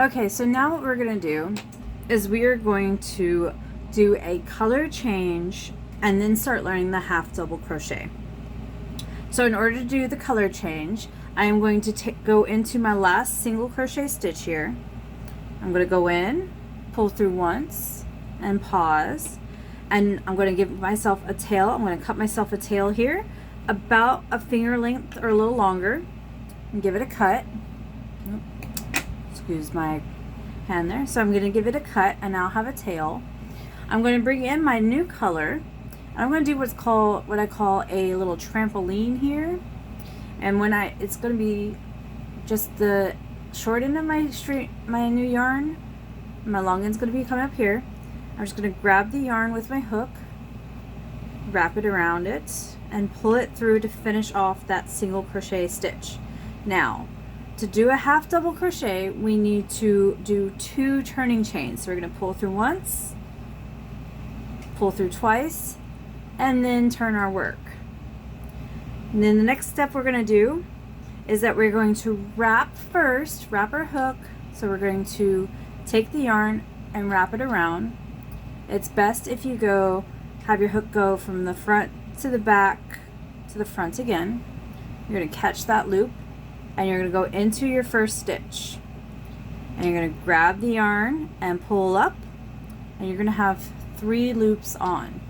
Okay, so now what we're going to do is we are going to do a color change and then start learning the half double crochet. So in order to do the color change, I am going to go into my last single crochet stitch here. I'm going to go in, pull through once, and pause. And I'm going to give myself a tail. I'm going to cut myself a tail here, about a finger length or a little longer, and give it a cut. Excuse my hand there. So I'm going to give it a cut, and I'll have a tail. I'm going to bring in my new color. I'm going to do what I call a little trampoline here, and it's going to be just the short end of my new yarn. My long end's going to be coming up here. I'm just going to grab the yarn with my hook, wrap it around it, and pull it through to finish off that single crochet stitch. Now, to do a half double crochet, we need to do 2 turning chains. So we're going to pull through once, pull through twice, and then turn our work. And then the next step we're going to do is that we're going to wrap our hook. So we're going to take the yarn and wrap it around. It's best if you have your hook go from the front to the back to the front again. You're going to catch that loop, and you're going to go into your first stitch, and you're going to grab the yarn and pull up, and you're going to have 3 loops on.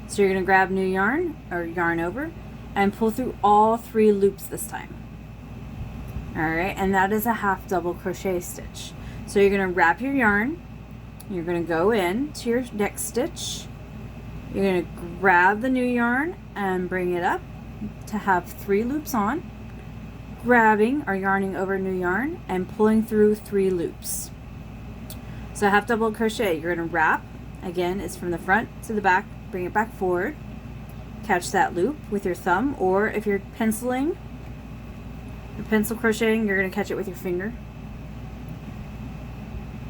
So you're going to grab new yarn or yarn over and pull through all 3 loops this time. Alright, and that is a half double crochet stitch. So you're going to wrap your yarn, you're going to go in to your next stitch, you're going to grab the new yarn and bring it up to have 3 loops on, grabbing or yarning over new yarn and pulling through 3 loops. So half double crochet, you're going to wrap, again it's from the front to the back, bring it back forward, catch that loop with your thumb, or if you're penciling or pencil crocheting, you're going to catch it with your finger.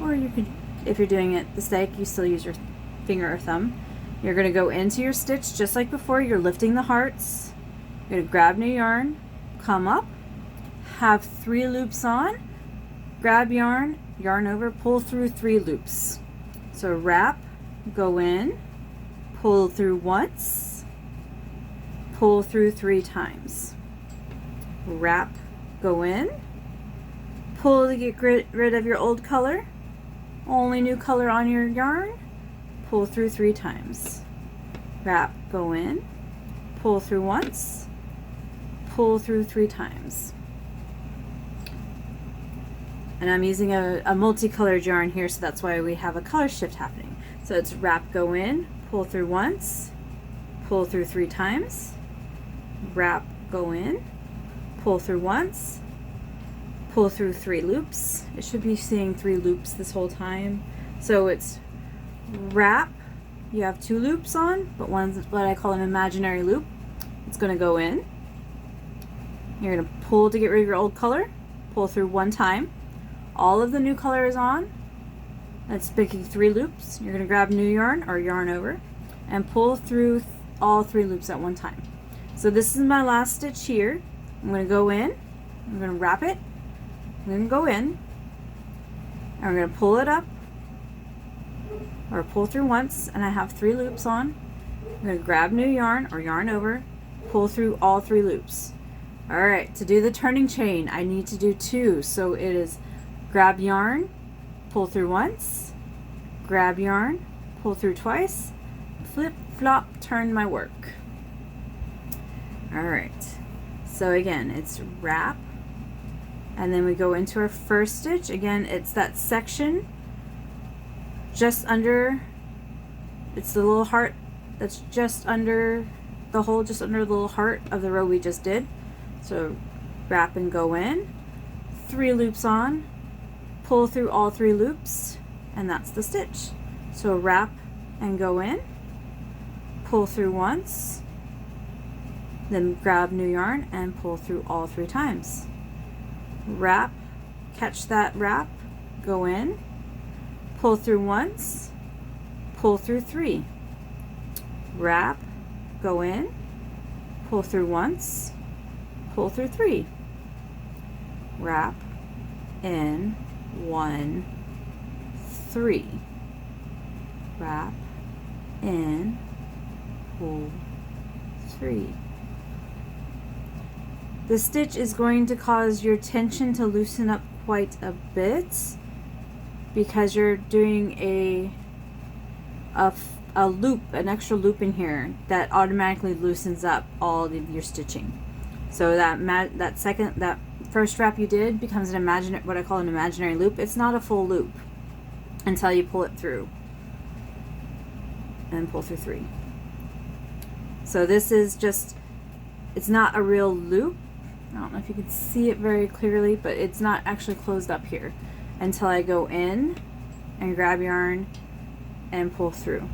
Or you could, if you're doing it the stake, you still use your finger or thumb. You're going to go into your stitch just like before. You're lifting the hearts. You're going to grab new yarn, come up, have 3 loops on, grab yarn, yarn over, pull through 3 loops. So wrap, go in, pull through once, pull through 3 times. Wrap, go in, pull to get rid of your old color, only new color on your yarn, pull through 3 times. Wrap, go in, pull through once, pull through 3 times. And I'm using a multicolored yarn here, so that's why we have a color shift happening. So it's wrap, go in, pull through once, pull through 3 times, wrap, go in, pull through once, pull through 3 loops. It should be seeing 3 loops this whole time. So it's wrap, you have 2 loops on, but one's what I call an imaginary loop. It's going to go in. You're going to pull to get rid of your old color, pull through 1 time. All of the new color is on. That's making 3 loops. You're going to grab new yarn or yarn over and pull through all 3 loops at 1 time. So this is my last stitch here. I'm going to go in, I'm going to wrap it, I'm going to go in, and we're going to pull it up or pull through once, and I have 3 loops on. I'm going to grab new yarn or yarn over, pull through all 3 loops. Alright, to do the turning chain I need to do 2. So it is grab yarn, pull through once, grab yarn, pull through twice, flip, flop, turn my work. Alright, so again it's wrap, and then we go into our first stitch. Again, it's that section just under, it's the little heart that's just under the hole, just under the little heart of the row we just did. So wrap and go in, 3 loops on, pull through all 3 loops, and that's the stitch. So wrap and go in, pull through once, then grab new yarn and pull through all 3 times. Wrap, catch that wrap, go in, pull through once, pull through 3. Wrap, go in, pull through once, pull through 3. Wrap, in, 1, 3, wrap in, pull 3. The stitch is going to cause your tension to loosen up quite a bit because you're doing a loop, an extra loop in here that automatically loosens up all of your stitching. So that first wrap you did becomes an what I call an imaginary loop. It's not a full loop until you pull it through and pull through 3. So this is just, it's not a real loop. I don't know if you can see it very clearly, but it's not actually closed up here until I go in and grab yarn and pull through.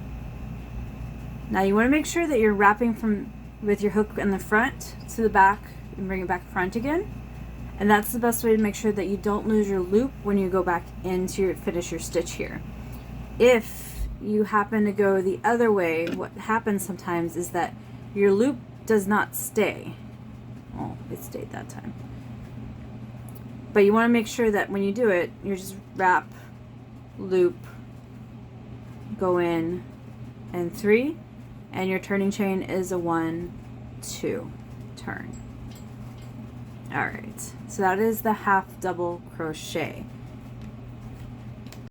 Now you want to make sure that you're wrapping with your hook in the front to the back and bring it back front again. And that's the best way to make sure that you don't lose your loop when you go back in to finish your stitch here. If you happen to go the other way, what happens sometimes is that your loop does not stay. Oh, it stayed that time. But you want to make sure that when you do it, you just wrap, loop, go in, and 3, and your turning chain is a 1, 2 turn. Alright, so that is the half double crochet.